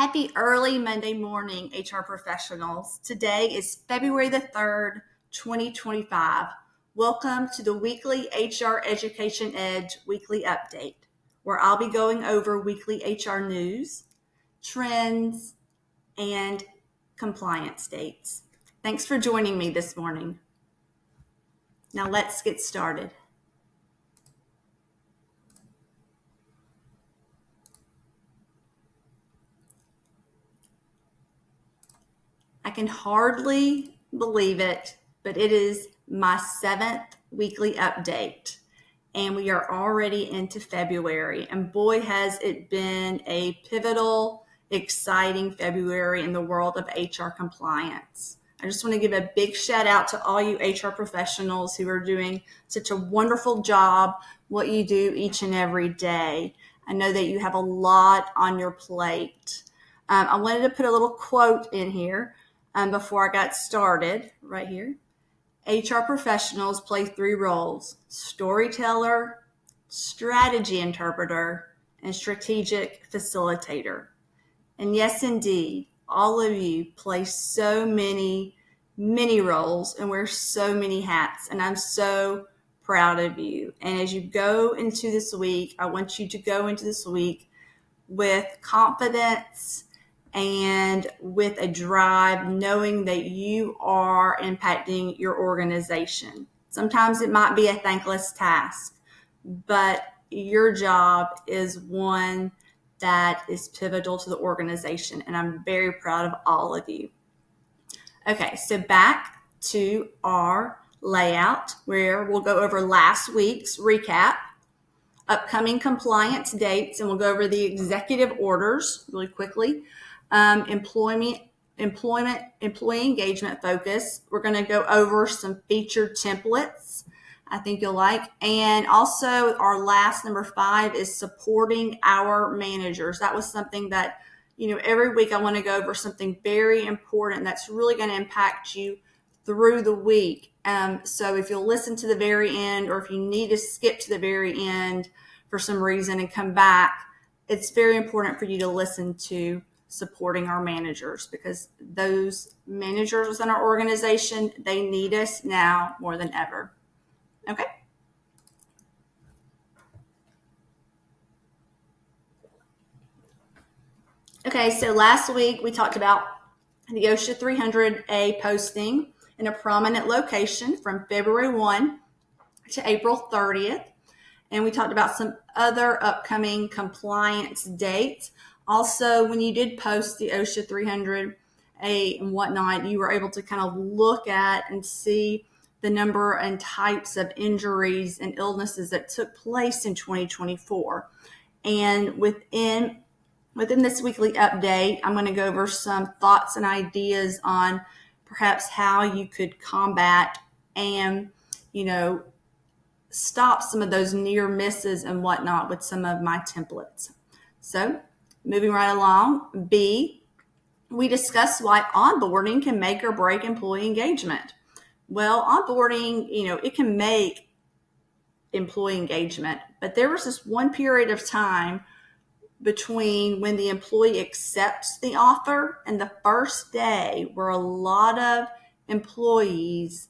Happy early Monday morning, HR professionals. Today is February the 3rd, 2025. Welcome to the weekly HR Education Edge weekly update, where I'll be going over weekly HR news, trends, and compliance dates. Thanks for joining me this morning. Now let's get started. I can hardly believe it, but it is my 7th weekly update, and we are already into February. And boy, has it been a pivotal, exciting February in the world of HR compliance. I just want to give a big shout out to all you HR professionals who are doing such a wonderful job, what you do each and every day. I know that you have a lot on your plate. I wanted to put a little quote in here before I got started, right here. HR professionals play 3 roles: storyteller, strategy interpreter, and strategic facilitator. And yes, indeed, all of you play so many roles and wear so many hats. And I'm so proud of you. And as you go into this week, I want you to go into this week with confidence and with a drive, knowing that you are impacting your organization. Sometimes it might be a thankless task, but your job is one that is pivotal to the organization, and I'm very proud of all of you. Okay, so back to our layout where we'll go over last week's recap, upcoming compliance dates, and we'll go over the executive orders really quickly. Employee engagement focus. We're going to go over some featured templates I think you'll like. And also our last number 5 is supporting our managers. That was something that, every week I want to go over something very important that's really going to impact you through the week. So if you'll listen to the very end, or if you need to skip to the very end for some reason and come back, it's very important for you to listen to supporting our managers, because those managers in our organization, they need us now more than ever. Okay. Okay, so last week we talked about the OSHA 300A posting in a prominent location from February 1 to April 30th. And we talked about some other upcoming compliance dates. Also, when you did post the OSHA 300A and whatnot, you were able to kind of look at and see the number and types of injuries and illnesses that took place in 2024. And within this weekly update, I'm going to go over some thoughts and ideas on perhaps how you could combat and, stop some of those near misses and whatnot with some of my templates. So moving right along, B, we discussed why onboarding can make or break employee engagement. Well, onboarding, it can make employee engagement, but there was this one period of time between when the employee accepts the offer and the first day where a lot of employees,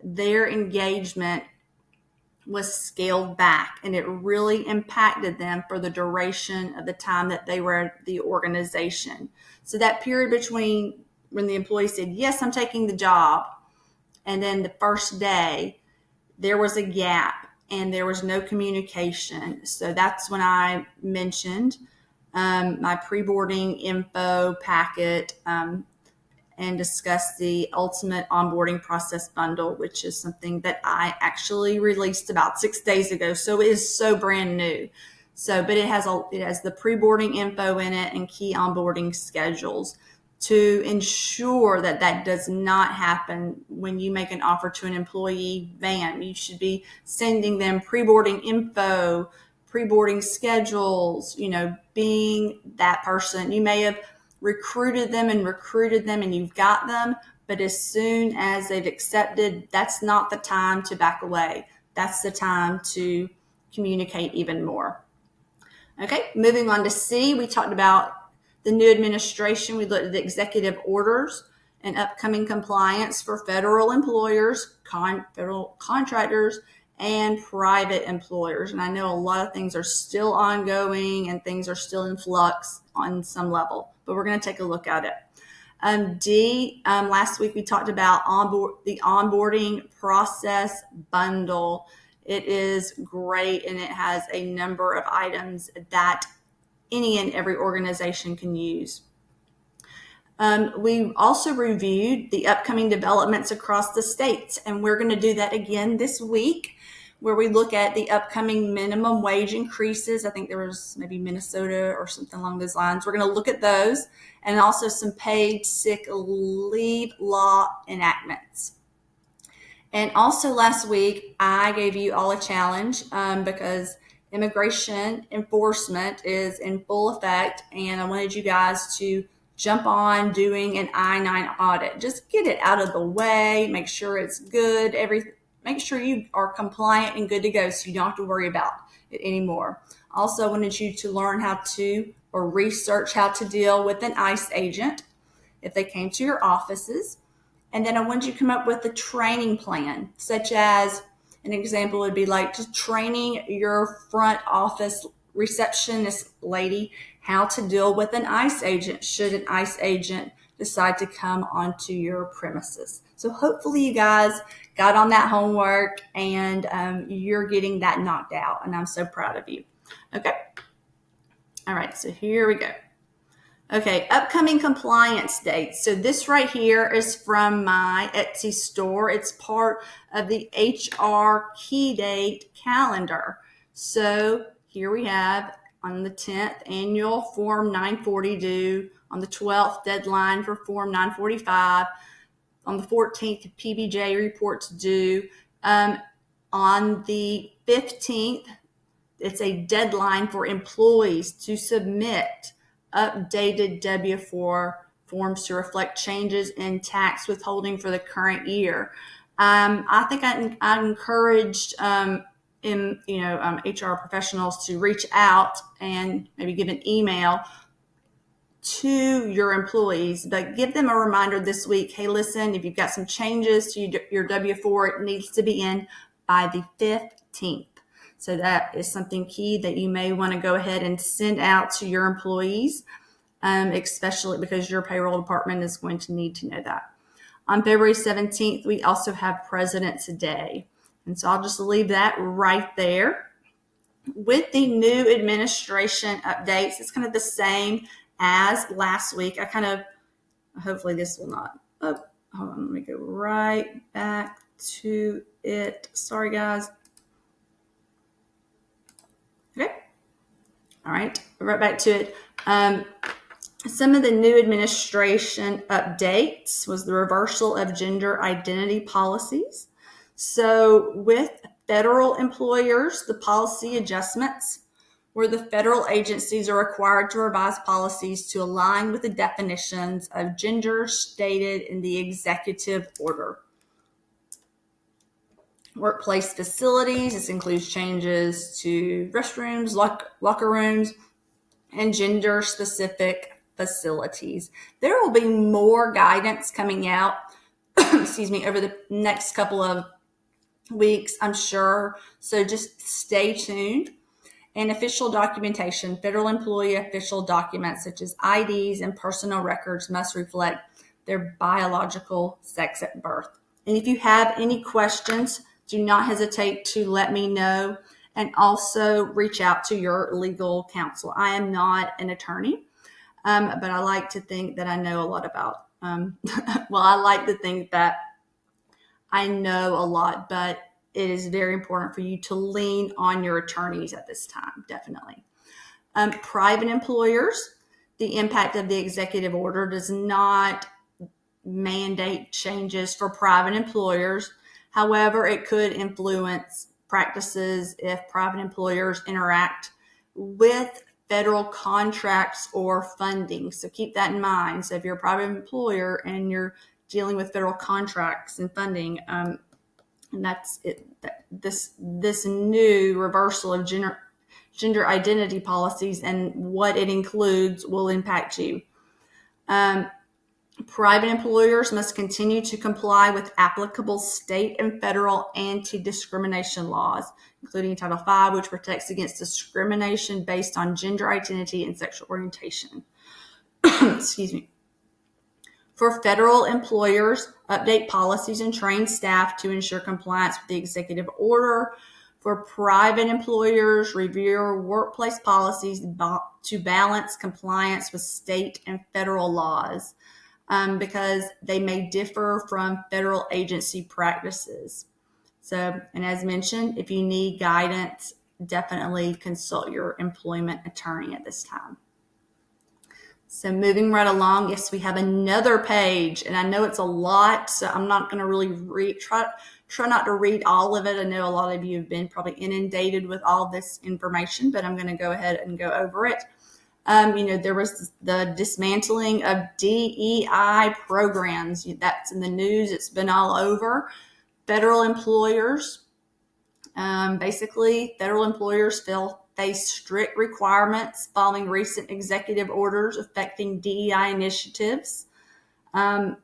their engagement was scaled back, and it really impacted them for the duration of the time that they were at the organization. So that period between when the employee said, yes, I'm taking the job, and then the first day, there was a gap and there was no communication. So that's when I mentioned my pre-boarding info packet and discussed the ultimate onboarding process bundle, which is something that I actually released about 6 days ago. So it is so brand new. But it has the pre-boarding info in it and key onboarding schedules to ensure that does not happen when you make an offer to an employee. Bam, you should be sending them pre-boarding info, pre-boarding schedules, being that person. You may have recruited them and you've got them, but as soon as they've accepted, that's not the time to back away. That's the time to communicate even more. Okay, moving on to C, we talked about the new administration, we looked at the executive orders and upcoming compliance for federal employers, federal contractors, and private employers. And I know a lot of things are still ongoing and things are still in flux on some level, but we're going to take a look at it. Last week we talked about the onboarding process bundle. It is great, and it has a number of items that any and every organization can use. We also reviewed the upcoming developments across the states, and we're going to do that again this week, where we look at the upcoming minimum wage increases. I think there was maybe Minnesota or something along those lines. We're going to look at those, and also some paid sick leave law enactments. And also last week, I gave you all a challenge because immigration enforcement is in full effect, and I wanted you guys to jump on doing an I-9 audit. Just get it out of the way, make sure it's good, make sure you are compliant and good to go so you don't have to worry about it anymore. Also, I wanted you to learn or research how to deal with an ICE agent if they came to your offices. And then I wanted you to come up with a training plan, such as an example would be like just training your front office receptionist lady how to deal with an ICE agent should an ICE agent decide to come onto your premises. So hopefully you guys got on that homework and you're getting that knocked out, and I'm so proud of you. Okay. All right, so here we go. Okay, upcoming compliance dates. So this right here is from my Etsy store. It's part of the HR key date calendar. So here we have on the 10th, annual Form 940 due. On the 12th, deadline for Form 945. On the 14th, PBJ reports due. On the 15th, it's a deadline for employees to submit updated W-4 forms to reflect changes in tax withholding for the current year. I think I encouraged HR professionals to reach out and maybe give an email to your employees, but give them a reminder this week. Hey, listen, if you've got some changes to your W-4, it needs to be in by the 15th. So that is something key that you may want to go ahead and send out to your employees, especially because your payroll department is going to need to know that. On February 17th, we also have President's Day. And so I'll just leave that right there. With the new administration updates, it's kind of the same as last week. Hopefully this will not, hold on, let me go right back to it. Sorry, guys. Okay. All right, right back to it. Some of the new administration updates was the reversal of gender identity policies. So with federal employers, the policy adjustments where the federal agencies are required to revise policies to align with the definitions of gender stated in the executive order. Workplace facilities, this includes changes to restrooms, locker rooms, and gender-specific facilities. There will be more guidance coming out, over the next couple of weeks, I'm sure. So just stay tuned. And official documentation, federal employee official documents such as IDs and personal records must reflect their biological sex at birth. And if you have any questions, do not hesitate to let me know, and also reach out to your legal counsel. I am not an attorney, but I like to think that I know a lot about, I like to think that I know a lot, but it is very important for you to lean on your attorneys at this time, definitely. Private employers, the impact of the executive order does not mandate changes for private employers. However, it could influence practices if private employers interact with federal contracts or funding. So keep that in mind. So if you're a private employer and you're dealing with federal contracts and funding, and that's it. This new reversal of gender identity policies and what it includes will impact you. Private employers must continue to comply with applicable state and federal anti-discrimination laws, including Title V, which protects against discrimination based on gender identity and sexual orientation. Excuse me. For federal employers, update policies and train staff to ensure compliance with the executive order. For private employers, review workplace policies to balance compliance with state and federal laws, because they may differ from federal agency practices. So, and as mentioned, if you need guidance, definitely consult your employment attorney at this time. So moving right along, yes, we have another page, and I know it's a lot, so I'm not going to really try not to read all of it. I know a lot of you have been probably inundated with all this information, but I'm going to go ahead and go over it. There was the dismantling of DEI programs. That's in the news. It's been all over. Federal employers, federal employers face strict requirements following recent executive orders affecting DEI initiatives.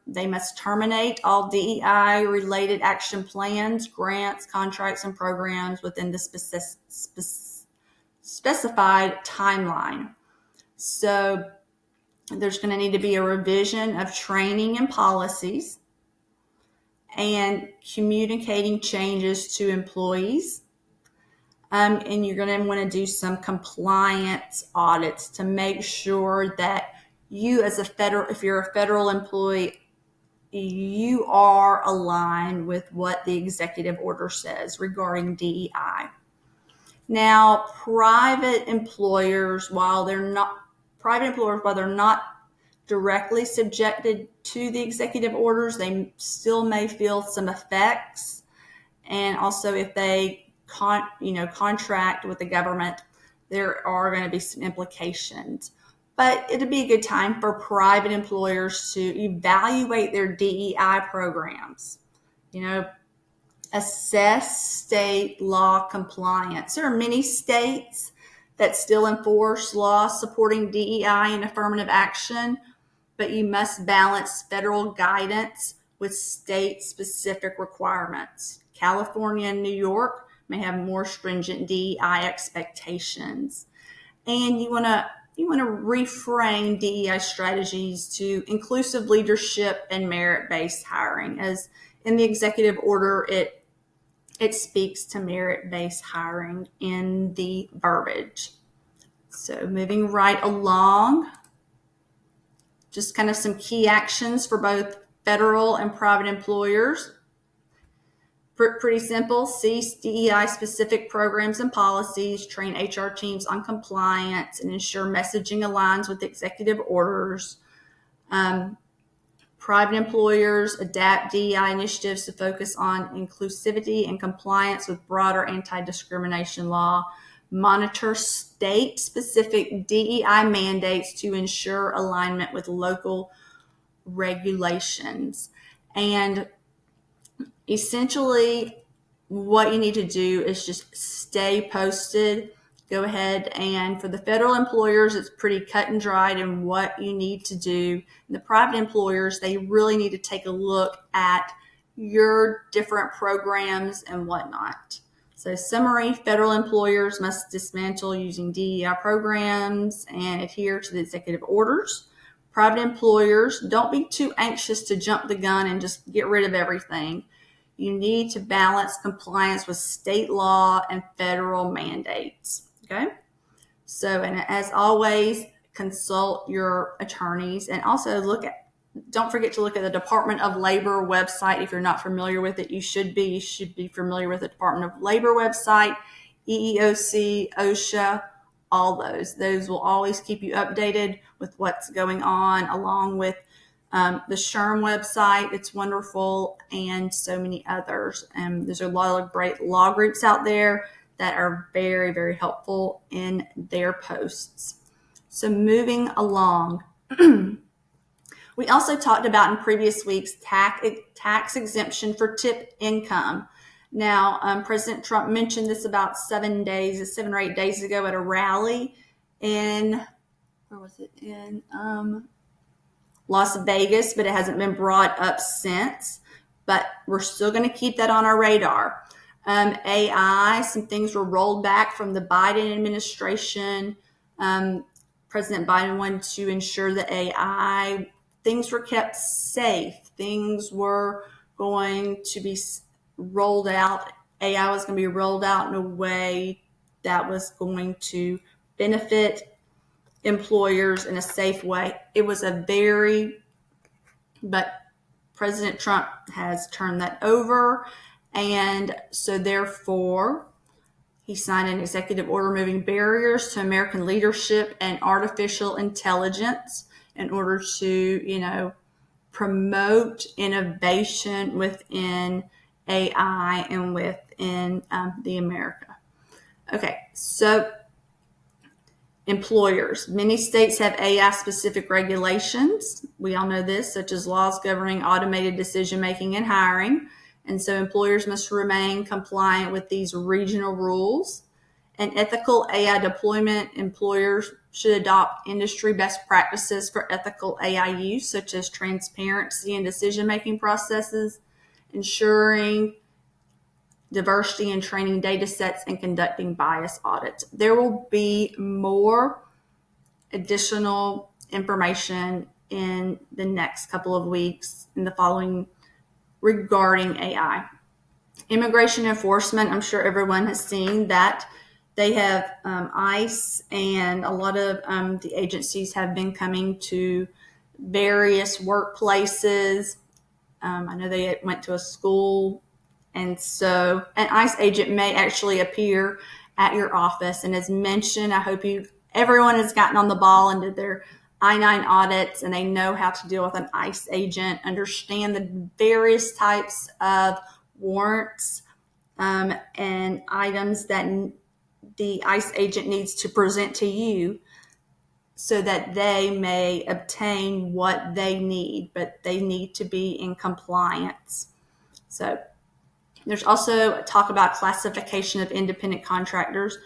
They must terminate all DEI-related action plans, grants, contracts, and programs within the specified timeline. So there's going to need to be a revision of training and policies and communicating changes to employees. And you're going to want to do some compliance audits to make sure that you if you're a federal employee, you are aligned with what the executive order says regarding DEI. Now, private employers, while they're not directly subjected to the executive orders, they still may feel some effects. And also, if they contract with the government, there are going to be some implications. But it'd be a good time for private employers to evaluate their DEI programs. Assess state law compliance. There are many states that still enforce laws supporting DEI and affirmative action, but you must balance federal guidance with state-specific requirements. California and New York may have more stringent DEI expectations. And you want to reframe DEI strategies to inclusive leadership and merit-based hiring. As in the executive order, it speaks to merit-based hiring in the verbiage. So moving right along, just kind of some key actions for both federal and private employers. Pretty simple. Cease DEI-specific programs and policies, train HR teams on compliance, and ensure messaging aligns with executive orders. Private employers adapt DEI initiatives to focus on inclusivity and compliance with broader anti-discrimination law. Monitor state-specific DEI mandates to ensure alignment with local regulations. And essentially, what you need to do is just stay posted. Go ahead, and for the federal employers, it's pretty cut and dried in what you need to do. And the private employers, they really need to take a look at your different programs and whatnot. So summary, federal employers must dismantle using DEI programs and adhere to the executive orders. Private employers, don't be too anxious to jump the gun and just get rid of everything. You need to balance compliance with state law and federal mandates. Okay? So, and as always, consult your attorneys, and also don't forget to look at the Department of Labor website. If you're not familiar with it, you should be. You should be familiar with the Department of Labor website, EEOC, OSHA, all those. Those will always keep you updated with what's going on, along with the SHRM website. It's wonderful, and so many others. And there's a lot of great law groups out there that are very, very helpful in their posts. So moving along, we also talked about in previous weeks tax exemption for tip income. Now, President Trump mentioned this about 7 or 8 days ago at a rally in, where was it? In Las Vegas, but it hasn't been brought up since. But we're still going to keep that on our radar. AI, some things were rolled back from the Biden administration. President Biden wanted to ensure that AI, things were kept safe. Things were going to be rolled out. AI was going to be rolled out in a way that was going to benefit employers in a safe way. It was but President Trump has turned that over. And so therefore, he signed an executive order removing barriers to American leadership and artificial intelligence in order to, promote innovation within AI and within the America. Okay, so employers. Many states have AI-specific regulations. We all know this, such as laws governing automated decision-making and hiring. And so employers must remain compliant with these regional rules. And ethical AI deployment, employers should adopt industry best practices for ethical AI use, such as transparency in decision-making processes, ensuring diversity in training data sets, and conducting bias audits. There will be more additional information in the next couple of weeks in the following regarding AI. Immigration enforcement, I'm sure everyone has seen that they have ICE and a lot of the agencies have been coming to various workplaces. I know they went to a school, and so an ICE agent may actually appear at your office. And as mentioned, I hope everyone has gotten on the ball and did their I-9 audits, and they know how to deal with an ICE agent, understand the various types of warrants and items that the ICE agent needs to present to you so that they may obtain what they need, but they need to be in compliance. So there's also talk about classification of independent contractors,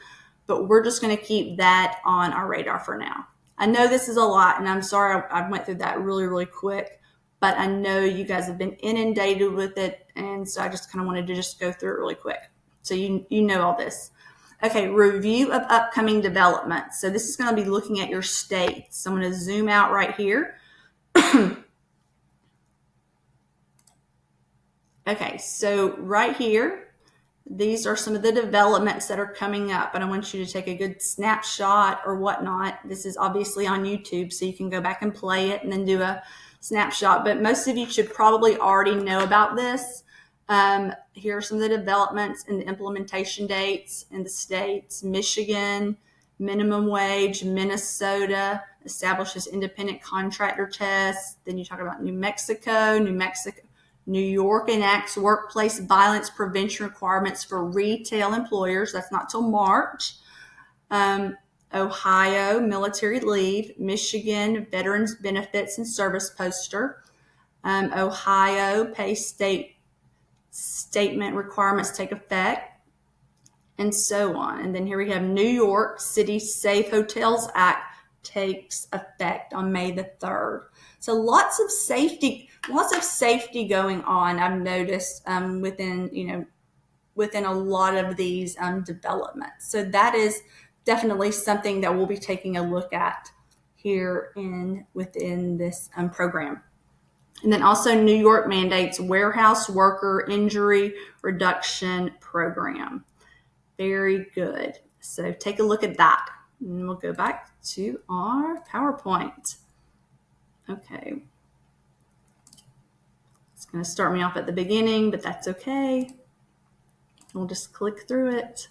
but we're just going to keep that on our radar for now. I know this is a lot, and I'm sorry I went through that really, really quick, but I know you guys have been inundated with it, and so I just kind of wanted to just go through it really quick. So you know all this. Okay, review of upcoming developments. So this is going to be looking at your states. So I'm going to zoom out right here. Okay, so right here, these are some of the developments that are coming up, and I want you to take a good snapshot or whatnot. This is obviously on YouTube, so you can go back and play it and then do a snapshot, but most of you should probably already know about this. Here are some of the developments and the implementation dates in the states. Michigan, minimum wage. Minnesota establishes independent contractor tests. Then you talk about New Mexico. New York enacts workplace violence prevention requirements for retail employers. That's not till March. Ohio, military leave. Michigan, veterans benefits and service poster. Ohio, pay statement requirements take effect, and so on. And then here we have New York City Safe Hotels Act takes effect on May the 3rd. So lots of safety going on, I've noticed within a lot of these developments. So that is definitely something that we'll be taking a look at here within this program. And then also New York mandates warehouse worker injury reduction program. Very good. So take a look at that. And we'll go back to our PowerPoint. Okay. It's going to start me off at the beginning, but that's okay. We'll just click through it.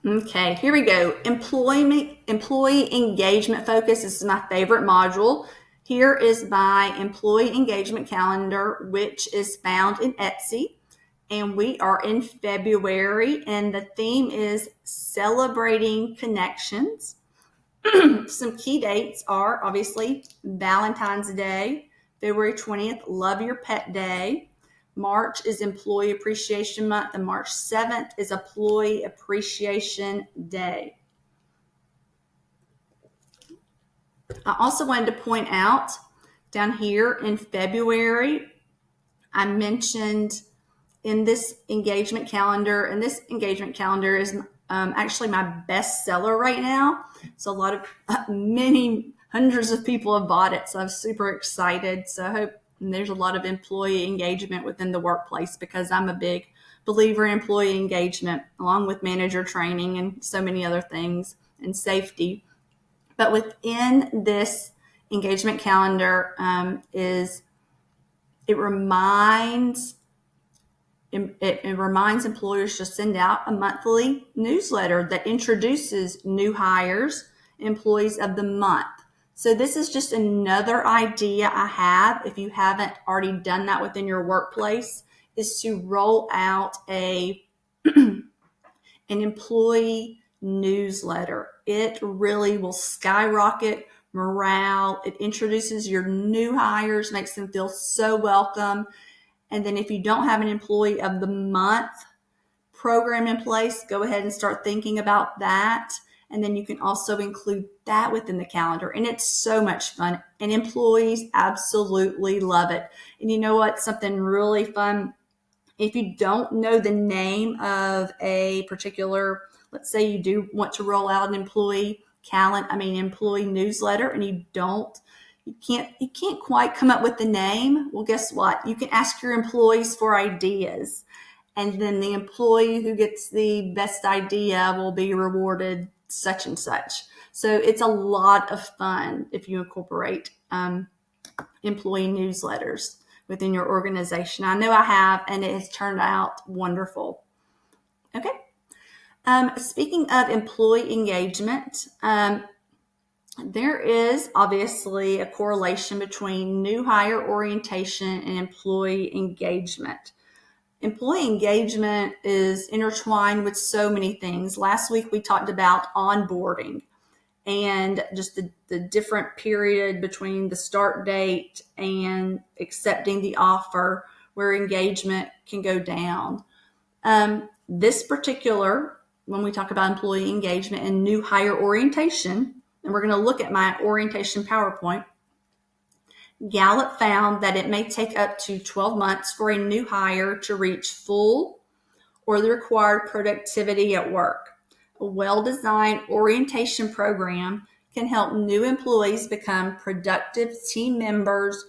Okay, here we go. Employee engagement focus. This is my favorite module. Here is my employee engagement calendar, which is found in Etsy. and we are in February, and the theme is celebrating connections. Some key dates are obviously Valentine's Day, February 20th, Love Your Pet Day. March is Employee Appreciation Month, and March 7th is Employee Appreciation Day. I also wanted to point out down here in February, I mentioned in this engagement calendar, and this engagement calendar is actually my best seller right now. So a lot of many hundreds of people have bought it. So I'm super excited. So I hope there's a lot of employee engagement within the workplace, because I'm a big believer in employee engagement, along with manager training and so many other things, and safety. But within this engagement calendar it reminds employers to send out a monthly newsletter that introduces new hires, employees of the month. So this is just another idea I have, if you haven't already done that within your workplace, is to roll out an employee newsletter. It really will skyrocket morale. It introduces your new hires, makes them feel so welcome. And then if you don't have an employee of the month program in place, go ahead and start thinking about that. And then you can also include that within the calendar. And it's so much fun. And employees absolutely love it. And you know what? Something really fun. If you don't know the name of a particular, let's say you do want to roll out an employee newsletter, and you can't quite come up with the name. Well, guess what? You can ask your employees for ideas, and then the employee who gets the best idea will be rewarded such and such. So it's a lot of fun if you incorporate employee newsletters within your organization. I know I have, and it has turned out wonderful. Okay. Speaking of employee engagement, there is obviously a correlation between new hire orientation and employee engagement. Employee engagement is intertwined with so many things. Last week we talked about onboarding and just the different period between the start date and accepting the offer, where engagement can go down. This particular, when we talk about employee engagement and new hire orientation, and we're going to look at my orientation PowerPoint, Gallup found that it may take up to 12 months for a new hire to reach full or the required productivity at work. A well-designed orientation program can help new employees become productive team members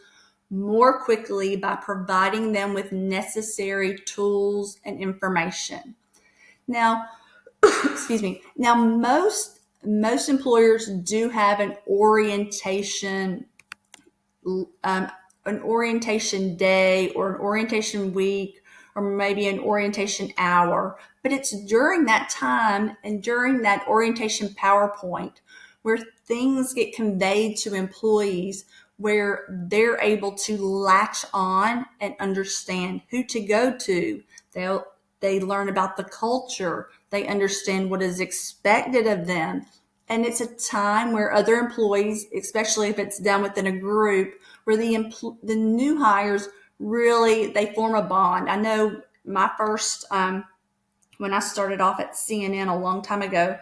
more quickly by providing them with necessary tools and information. Now, Now, most employers do have an orientation day or an orientation week, or maybe an orientation hour, but it's during that time and during that orientation PowerPoint where things get conveyed to employees, where they're able to latch on and understand who to go to. They learn about the culture. They understand what is expected of them. And it's a time where other employees, especially if it's done within a group, where the new hires really, they form a bond. I know my first, when I started off at CNN a long time ago,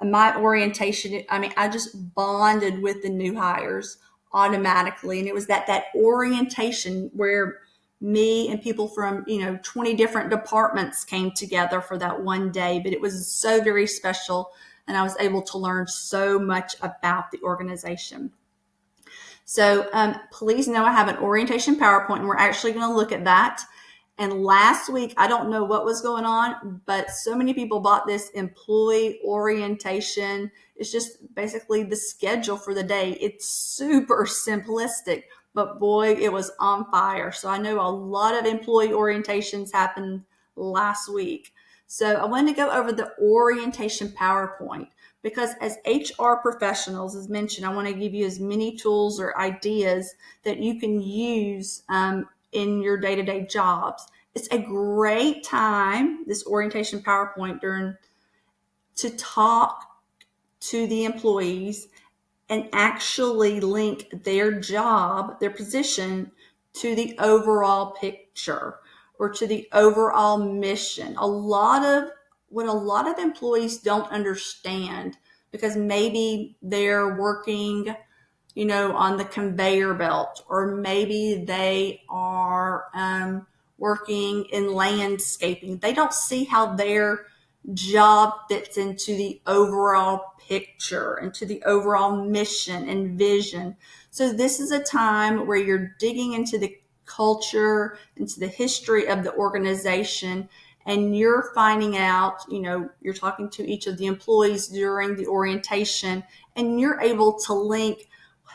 my orientation, I just bonded with the new hires automatically. And it was that orientation where me and people from 20 different departments came together for that one day, but it was so very special, and I was able to learn so much about the organization. So please know I have an orientation PowerPoint, and we're actually going to look at that. And last week, I don't know what was going on, but so many people bought this employee orientation. It's just basically the schedule for the day. It's super simplistic, but boy, it was on fire. So I know a lot of employee orientations happened last week. So I wanted to go over the orientation PowerPoint, because as HR professionals, as mentioned, I want to give you as many tools or ideas that you can use in your day-to-day jobs. It's a great time, this orientation PowerPoint, to talk to the employees and actually link their job, their position, to the overall picture or to the overall mission. What a lot of employees don't understand, because maybe they're working, on the conveyor belt, or maybe they are working in landscaping. They don't see how their job fits into the overall picture, into the overall mission and vision. So this is a time where you're digging into the culture, into the history of the organization, and you're finding out, you're talking to each of the employees during the orientation, and you're able to link,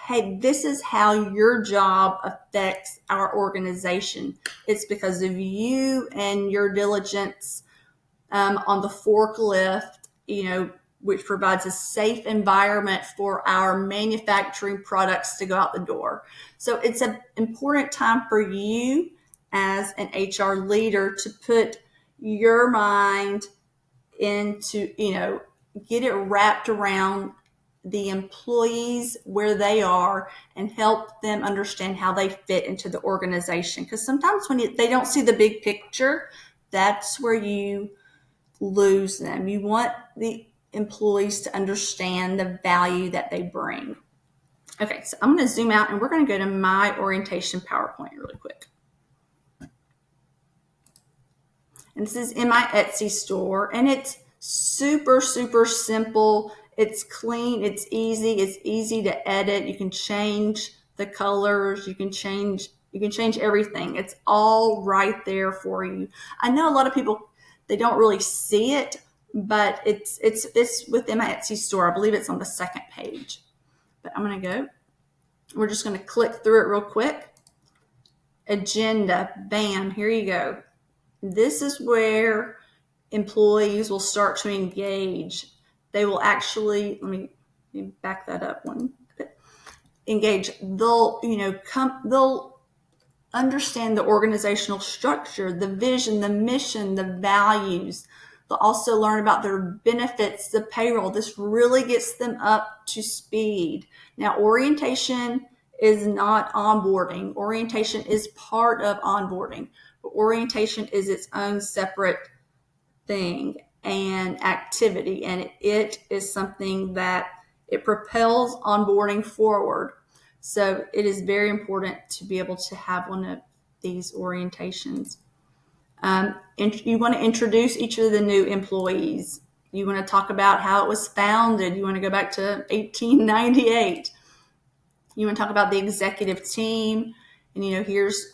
hey, this is how your job affects our organization. It's because of you and your diligence on the forklift, which provides a safe environment for our manufacturing products to go out the door. So it's an important time for you as an HR leader to put your mind into, get it wrapped around the employees where they are and help them understand how they fit into the organization. Because sometimes when they don't see the big picture, that's where you lose them. You want the employees to understand the value that they bring. Okay, so I'm going to zoom out and we're going to go to my orientation PowerPoint really quick. And this is in my Etsy store, and it's super, super simple. It's clean, it's easy to edit. You can change the colors, you can change everything. It's all right there for you. I know a lot of people, they don't really see it, but it's within my Etsy store. I believe it's on the second page. But I'm going to go. We're just going to click through it real quick. Agenda, bam, here you go. This is where employees will start to engage. They will actually, let me back that up one bit. Engage. They'll understand the organizational structure, the vision, the mission, the values. They'll also learn about their benefits, the payroll. This really gets them up to speed. Now, orientation is not onboarding. Orientation is part of onboarding, but orientation is its own separate thing and activity, and it is something that it propels onboarding forward. So it is very important to be able to have one of these orientations. And you want to introduce each of the new employees. You want to talk about how it was founded. You want to go back to 1898. You want to talk about the executive team, and here's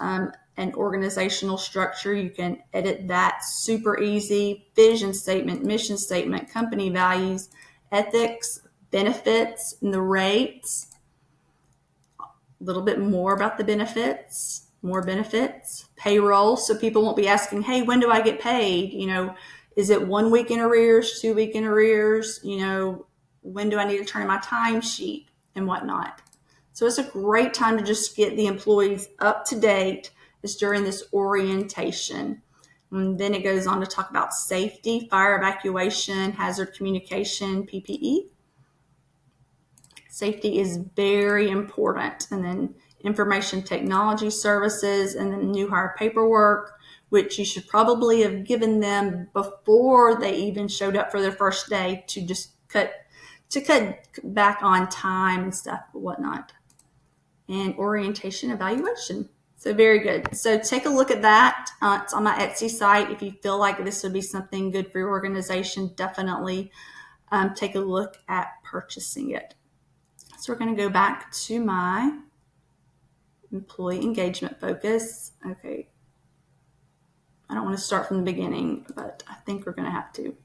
an organizational structure. You can edit that super easy. Vision statement, mission statement, company values, ethics, benefits, and the rates. A little bit more about the benefits, more benefits, payroll. So people won't be asking, hey, when do I get paid? Is it 1 week in arrears, 2 week in arrears? When do I need to turn in my timesheet and whatnot? So it's a great time to just get the employees up to date. Is during this orientation. And then it goes on to talk about safety, fire evacuation, hazard communication, PPE. Safety is very important. And then information technology services, and then new hire paperwork, which you should probably have given them before they even showed up for their first day, to just cut back on time and stuff and whatnot. And orientation evaluation. So very good. So take a look at that. It's on my Etsy site. If you feel like this would be something good for your organization, definitely take a look at purchasing it. So we're going to go back to my employee engagement focus. Okay. I don't want to start from the beginning, but I think we're going to have to.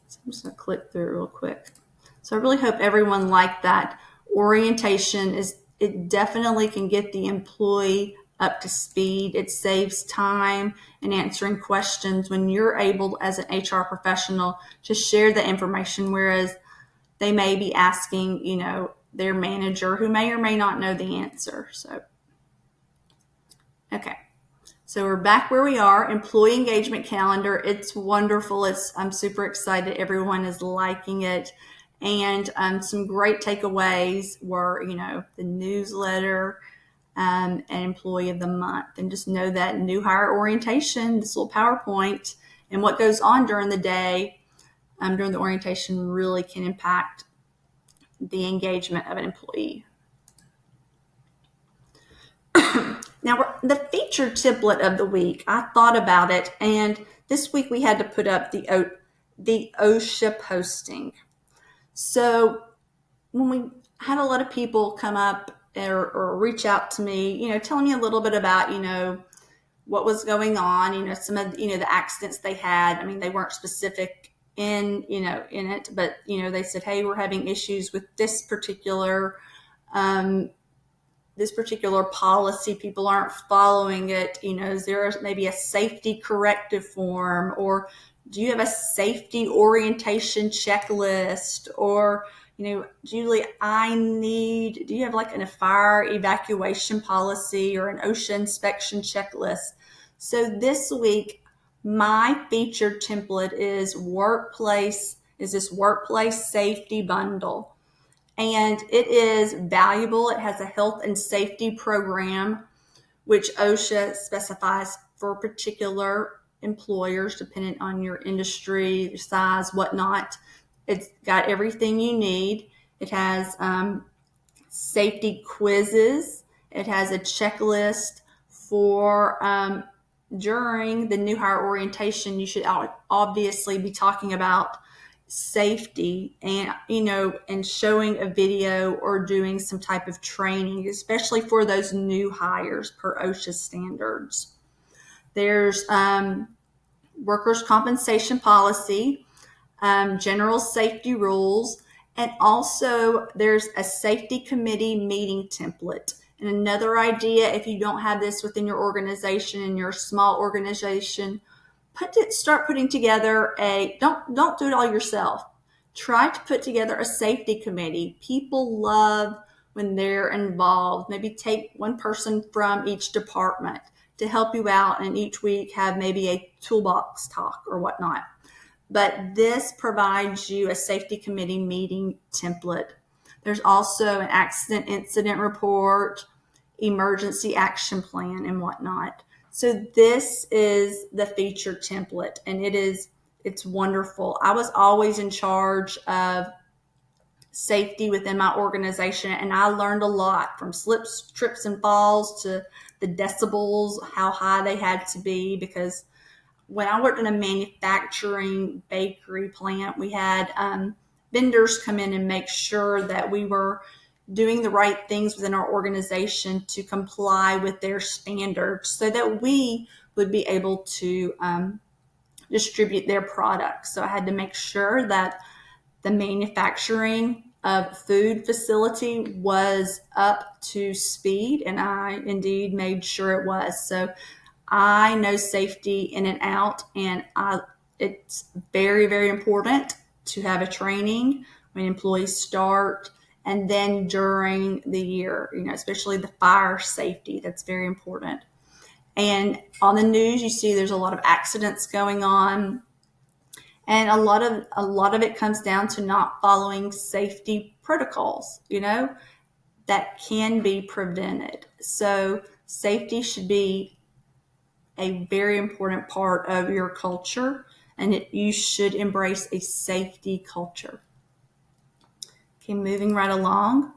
So I'm just going to click through real quick. So I really hope everyone liked that. Orientation it definitely can get the employee up to speed. It saves time in answering questions when you're able, as an HR professional, to share the information, whereas they may be asking, their manager, who may or may not know the answer. So, okay. So we're back where we are, employee engagement calendar. It's wonderful. I'm super excited. Everyone is liking it. And some great takeaways were, the newsletter, and employee of the month. And just know that new hire orientation, this little PowerPoint, and what goes on during the day, during the orientation really can impact the engagement of an employee. Now, the featured template of the week, I thought about it, and this week we had to put up the OSHA posting. So when we had a lot of people come up or reach out to me, telling me a little bit about, what was going on, some of, the accidents they had. I mean, they weren't specific in it, but, they said, hey, we're having issues with this particular policy. People aren't following it. Is there maybe a safety corrective form, or do you have a safety orientation checklist? Or, Julie, do you have like a fire evacuation policy or an OSHA inspection checklist? So this week, my featured template is this workplace safety bundle. And it is valuable. It has a health and safety program, which OSHA specifies for particular employers, depending on your industry, your size, whatnot. It's got everything you need. It has safety quizzes. It has a checklist for during the new hire orientation. You should obviously be talking about safety and, and showing a video or doing some type of training, especially for those new hires per OSHA standards. There's workers' compensation policy, general safety rules, and also there's a safety committee meeting template. And another idea, if you don't have this within your organization, in your small organization, start putting together don't do it all yourself. Try to put together a safety committee. People love when they're involved. Maybe take one person from each department to help you out, and each week have maybe a toolbox talk or whatnot. But this provides you a safety committee meeting template. There's also an accident incident report, emergency action plan, and whatnot. So this is the featured template, and it's wonderful. I was always in charge of safety within my organization, and I learned a lot, from slips, trips, and falls to the decibels, how high they had to be, because when I worked in a manufacturing bakery plant, we had vendors come in and make sure that we were doing the right things within our organization to comply with their standards so that we would be able to distribute their products. So I had to make sure that the manufacturing of food facility was up to speed, and I indeed made sure it was. So I know safety in and out, and it's very, very important to have a training when employees start, and then during the year, especially the fire safety. That's very important. And on the news, you see there's a lot of accidents going on, and a lot of it comes down to not following safety protocols, that can be prevented. So safety should be a very important part of your culture, and you should embrace a safety culture. Okay, moving right along.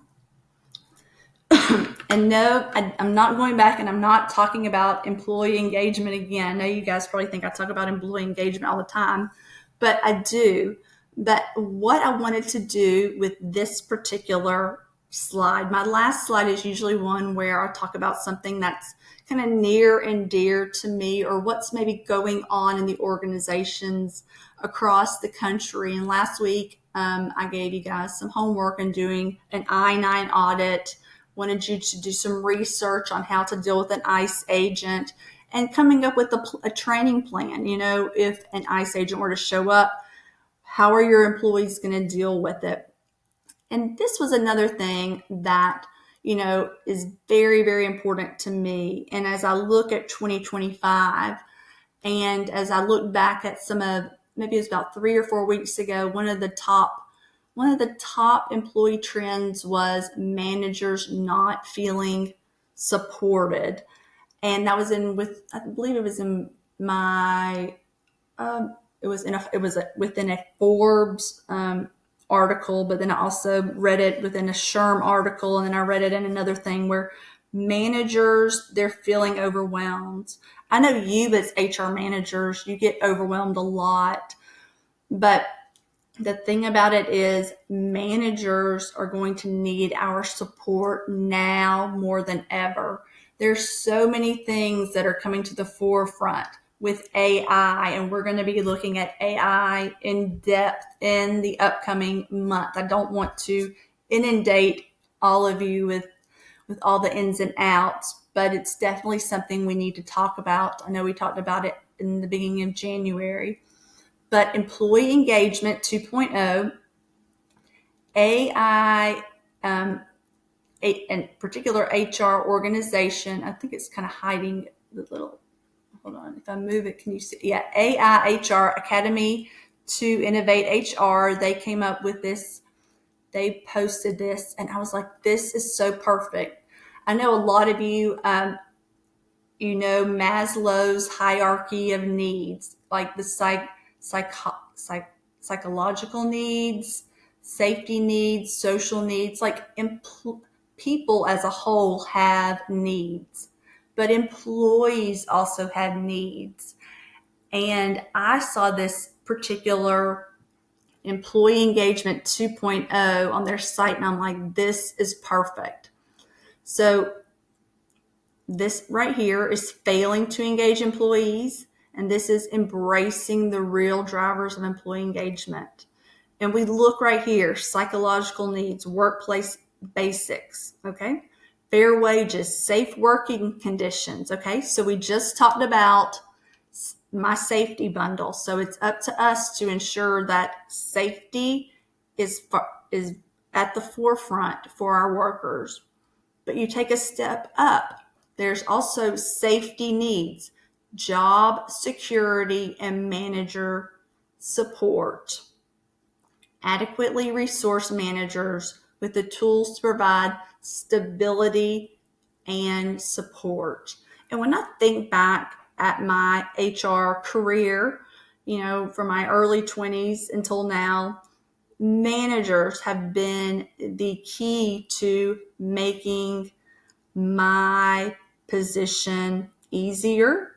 And no, I'm not going back and I'm not talking about employee engagement again. I know you guys probably think I talk about employee engagement all the time, but I do. But what I wanted to do with this particular slide, my last slide is usually one where I talk about something that's kind of near and dear to me, or what's maybe going on in the organizations across the country. And last week, I gave you guys some homework and doing an I-9 audit. Wanted you to do some research on how to deal with an ICE agent and coming up with a training plan. If an ICE agent were to show up, how are your employees going to deal with it? And this was another thing that, is very, very important to me. And as I look at 2025, and as I look back at maybe it was about 3 or 4 weeks ago, one of the top employee trends was managers not feeling supported. And that was I believe it was in my, within a Forbes article, but then I also read it within a SHRM article, and then I read it in another thing where managers, they're feeling overwhelmed. I know you as HR managers, you get overwhelmed a lot, but the thing about it is managers are going to need our support now more than ever. There's so many things that are coming to the forefront with AI, and we're going to be looking at AI in depth in the upcoming month. I don't want to inundate all of you with all the ins and outs, but it's definitely something we need to talk about. I know we talked about it in the beginning of January. But employee engagement 2.0, AI, in particular HR organization, I think it's kind of hiding the little, hold on, if I move it, can you see? Yeah, AI HR Academy to Innovate HR, they came up with this, they posted this, and I was like, this is so perfect. I know a lot of you, Maslow's hierarchy of needs, like the psychological needs, safety needs, social needs. Like people as a whole have needs, but employees also have needs. And I saw this particular employee engagement 2.0 on their site, and I'm like, this is perfect. So this right here is failing to engage employees, and this is embracing the real drivers of employee engagement. And we look right here, psychological needs, workplace basics, okay? Fair wages, safe working conditions, okay? So we just talked about my safety bundle. So it's up to us to ensure that safety is at the forefront for our workers. But you take a step up. There's also safety needs, job security, and manager support. Adequately resource managers with the tools to provide stability and support. And when I think back at my HR career, from my early 20s until now, managers have been the key to making my position easier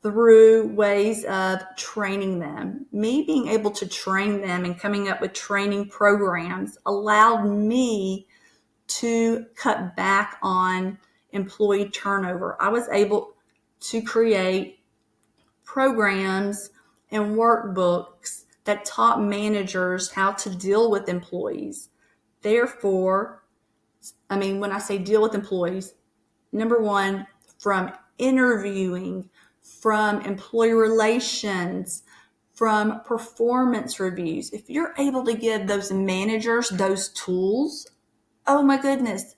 through ways of training them. Me being able to train them and coming up with training programs allowed me to cut back on employee turnover. I was able to create programs and workbooks that taught managers how to deal with employees. Therefore, when I say deal with employees, number one, from interviewing, from employee relations, from performance reviews. If you're able to give those managers those tools, oh my goodness,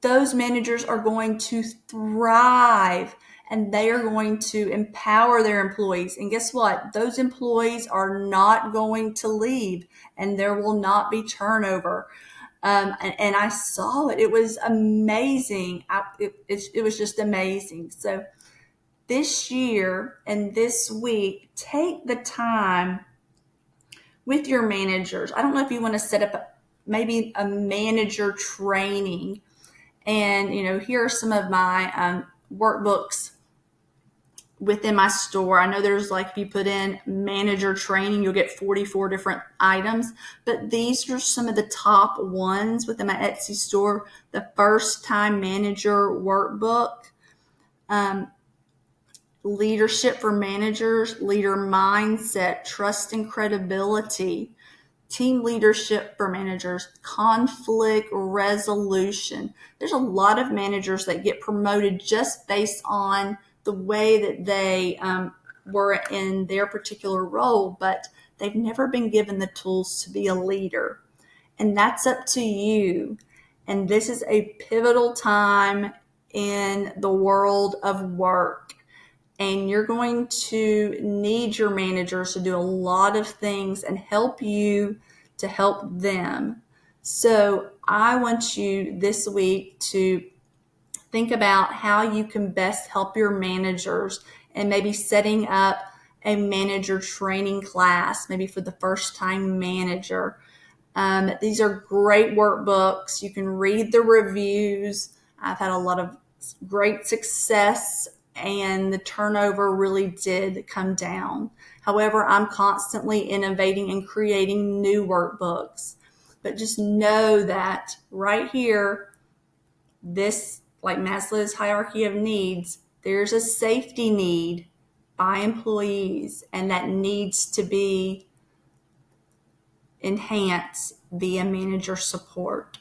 those managers are going to thrive, and they are going to empower their employees. And guess what? Those employees are not going to leave, and there will not be turnover. And I saw it. It was amazing. It was just amazing. So this year and this week, take the time with your managers. I don't know if you want to set up maybe a manager training. And, here are some of my workbooks within my store. I know there's if you put in manager training, you'll get 44 different items, but these are some of the top ones within my Etsy store. The First Time Manager Workbook, Leadership for Managers, Leader Mindset, Trust and Credibility, Team Leadership for Managers, Conflict Resolution. There's a lot of managers that get promoted just based on the way that they were in their particular role, but they've never been given the tools to be a leader. And that's up to you. And this is a pivotal time in the world of work. And you're going to need your managers to do a lot of things and help you to help them. So I want you this week to think about how you can best help your managers, and maybe setting up a manager training class, maybe for the first time manager. These are great workbooks. You can read the reviews. I've had a lot of great success, and the turnover really did come down. However, I'm constantly innovating and creating new workbooks. But just know that right here, this, like Maslow's hierarchy of needs, there's a safety need by employees, and that needs to be enhanced via manager support.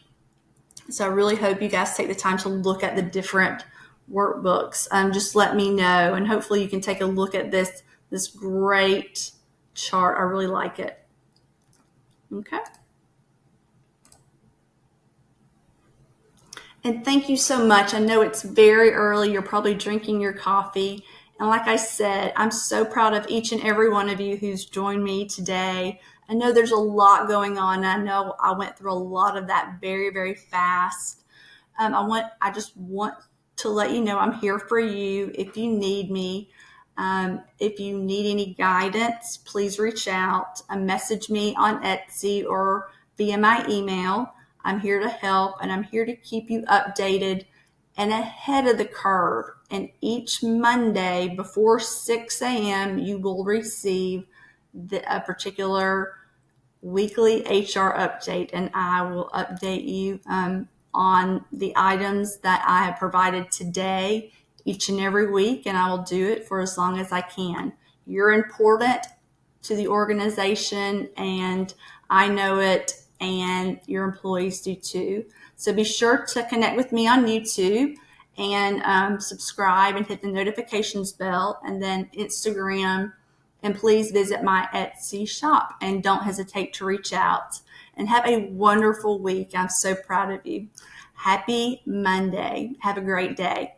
So I really hope you guys take the time to look at the different workbooks. Just let me know, and hopefully you can take a look at this great chart. I really like it. Okay. And thank you so much. I know it's very early. You're probably drinking your coffee. And like I said, I'm so proud of each and every one of you who's joined me today. I know there's a lot going on. I know I went through a lot of that very, very fast. I just want to let you know I'm here for you if you need me. If you need any guidance, please reach out and message me on Etsy or via my email. I'm here to help, and I'm here to keep you updated and ahead of the curve. And each Monday before 6 a.m., you will receive a particular weekly HR update, and I will update you on the items that I have provided today each and every week, and I will do it for as long as I can. You're important to the organization, and I know it, and your employees do too. So be sure to connect with me on YouTube and subscribe and hit the notifications bell, and then Instagram. And please visit my Etsy shop, and don't hesitate to reach out. And have a wonderful week. I'm so proud of you. Happy Monday. Have a great day.